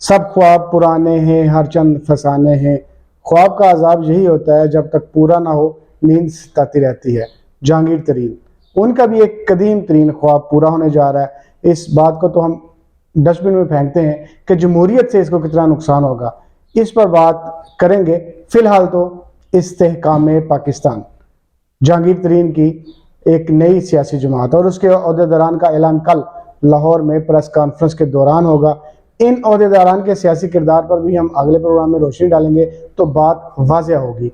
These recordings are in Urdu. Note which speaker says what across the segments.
Speaker 1: سب خواب پرانے ہیں، ہر چند فسانے ہیں۔ خواب کا عذاب یہی ہوتا ہے جب تک پورا نہ ہو نیند ستاتی رہتی ہے۔ جہانگیر ترین، ان کا بھی ایک قدیم ترین خواب پورا ہونے جا رہا ہے۔ اس بات کو تو ہم ڈسٹ بن میں پھینکتے ہیں کہ جمہوریت سے اس کو کتنا نقصان ہوگا، اس پر بات کریں گے۔ فی الحال تو استحکام پاکستان، جہانگیر ترین کی ایک نئی سیاسی جماعت اور اس کے عہدیداران کا اعلان کل لاہور میں پریس کانفرنس کے دوران ہوگا۔ ان عہدیداران کے سیاسی کردار پر بھی ہم اگلے پروگرام میں روشنی ڈالیں گے تو بات واضح ہوگی۔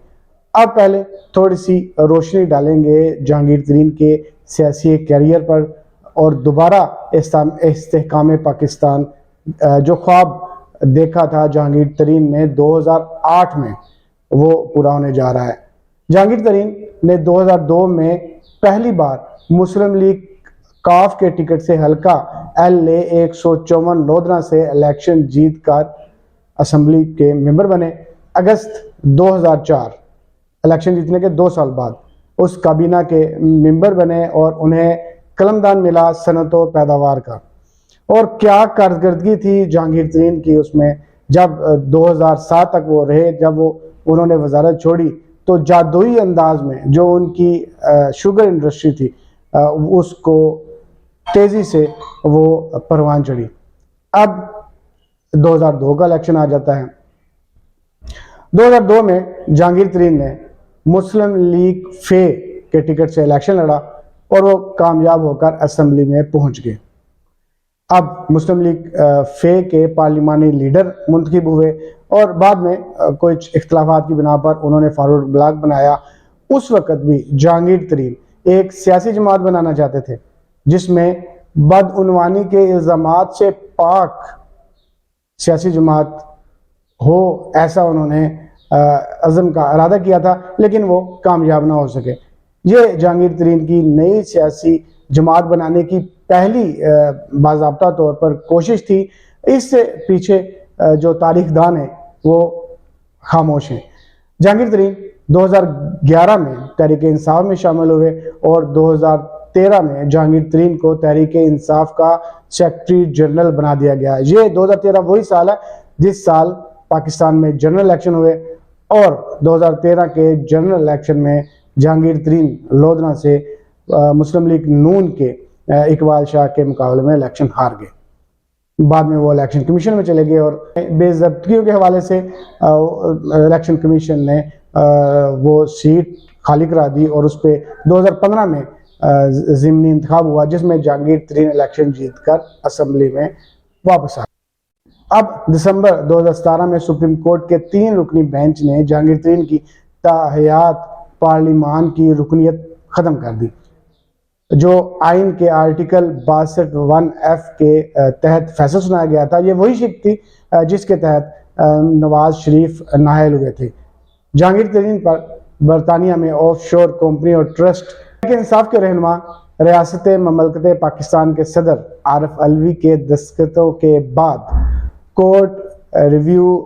Speaker 1: اب پہلے تھوڑی سی روشنی ڈالیں گے جہانگیر ترین کے سیاسی کیریئر پر اور دوبارہ استحکام پاکستان جو خواب دیکھا تھا جہانگیر ترین نے 2008 میں، وہ پورا ہونے جا رہا ہے۔ جہانگیر ترین نے 2002 میں پہلی بار مسلم لیگ کاف کے ٹکٹ سے حلقہ LA 154 لودھنا سے الیکشن جیت کر اسمبلی کے ممبر بنے۔ اگست 2004 الیکشن جیتنے کے 2 سال بعد اس کابینہ کے ممبر بنے اور انہیں قلمدان ملا صنعت و پیداوار کا۔ اور کیا کارکردگی تھی جہانگیر ترین کی اس میں، جب 2007 تک وہ رہے، جب انہوں نے وزارت چھوڑی تو جادوئی انداز میں جو ان کی شوگر انڈسٹری تھی اس کو تیزی سے وہ پروان چڑھی۔ اب 2002 کا الیکشن آ جاتا ہے۔ 2002 میں جہانگیر ترین نے مسلم لیگ فے کے ٹکٹ سے الیکشن لڑا اور وہ کامیاب ہو کر اسمبلی میں پہنچ گئے۔ اب مسلم لیگ فے کے پارلیمانی لیڈر منتخب ہوئے اور بعد میں کچھ اختلافات کی بنا پر انہوں نے فارورڈ بلاک بنایا۔ اس وقت بھی جہانگیر ترین ایک سیاسی جماعت بنانا چاہتے تھے جس میں بدعنوانی کے الزامات سے پاک سیاسی جماعت ہو، ایسا انہوں نے عزم کا ارادہ کیا تھا، لیکن وہ کامیاب نہ ہو سکے۔ یہ جہانگیر ترین کی نئی سیاسی جماعت بنانے کی پہلی باضابطہ طور پر کوشش تھی۔ اس سے پیچھے جو تاریخ دان ہیں وہ خاموش ہیں۔ جہانگیر ترین 2011 میں تحریک انصاف میں شامل ہوئے اور 2013 میں جہانگیر ترین کو تحریک انصاف کا سیکرٹری جنرل بنا دیا گیا۔ یہ 2013 وہی سال ہے جس سال پاکستان میں جنرل الیکشن ہوئے اور 2013 کے جنرل الیکشن میں جہانگیر ترین لودھنا سے مسلم لیگ نون کے اقبال شاہ کے مقابلے میں الیکشن ہار گئے۔ بعد میں وہ الیکشن کمیشن میں چلے گئے اور بے ضابطگیوں کے حوالے سے الیکشن کمیشن نے وہ سیٹ خالی کرا دی اور اس پہ 2015 میں ضمنی انتخاب ہوا جس میں جہانگیر ترین الیکشن جیت کر اسمبلی میں واپس آ گئے۔ اب دسمبر 2017 میں سپریم کورٹ کے 3 رکنی بینچ نے جہانگیر ترین کی تاحیات پارلیمان کی رکنیت ختم کر دی۔ جو آئین کے آرٹیکل 62(1)(f) کے تحت فیصلہ سنایا گیا تھا، یہ وہی شق تھی جس کے تحت نواز شریف نااہل ہوئے تھے۔ جہانگیر ترین پر برطانیہ میں آف شور کمپنی اور ٹرسٹ کے انصاف کے رہنما ریاست مملکت پاکستان کے صدر عارف علوی کے دستخطوں کے بعد court review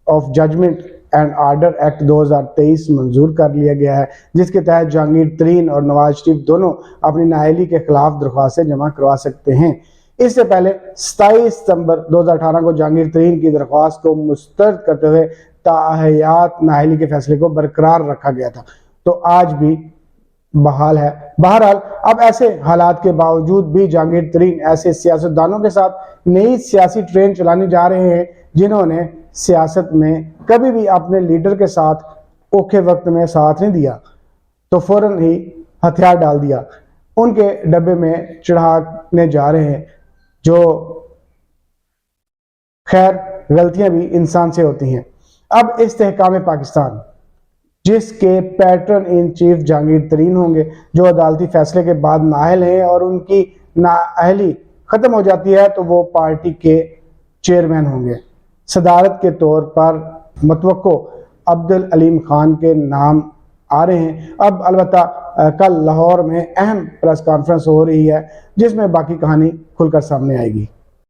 Speaker 1: of judgment and order act 2023 منظور کر لیا گیا ہے، جس کے تحت جہانگیر ترین اور نواز شریف دونوں اپنی نااہلی کے خلاف درخواستیں جمع کروا سکتے ہیں۔ اس سے پہلے 27 ستمبر 2018 کو جہانگیر ترین کی درخواست کو مسترد کرتے ہوئے تاحیات نااہلی کے فیصلے کو برقرار رکھا گیا تھا، تو آج بھی بحال ہے۔ بہرحال اب ایسے حالات کے باوجود بھی جہانگیر ترین ایسے سیاستدانوں کے ساتھ نئی سیاسی ٹرین چلانے جا رہے ہیں جنہوں نے سیاست میں کبھی بھی اپنے لیڈر کے ساتھ اوکھے وقت میں ساتھ نہیں دیا تو فوراً ہی ہتھیار ڈال دیا، ان کے ڈبے میں چڑھانے جا رہے ہیں۔ جو خیر غلطیاں بھی انسان سے ہوتی ہیں۔ اب استحکام پاکستان جس کے پیٹرن ان چیف جہانگیر ترین ہوں گے، جو عدالتی فیصلے کے بعد نااہل ہیں اور ان کی نااہلی ختم ہو جاتی ہے تو وہ پارٹی کے چیئرمین ہوں گے۔ صدارت کے طور پر متوقع عبدالعلیم خان کے نام آ رہے ہیں۔ اب البتہ کل لاہور میں اہم پریس کانفرنس ہو رہی ہے جس میں باقی کہانی کھل کر سامنے آئے گی۔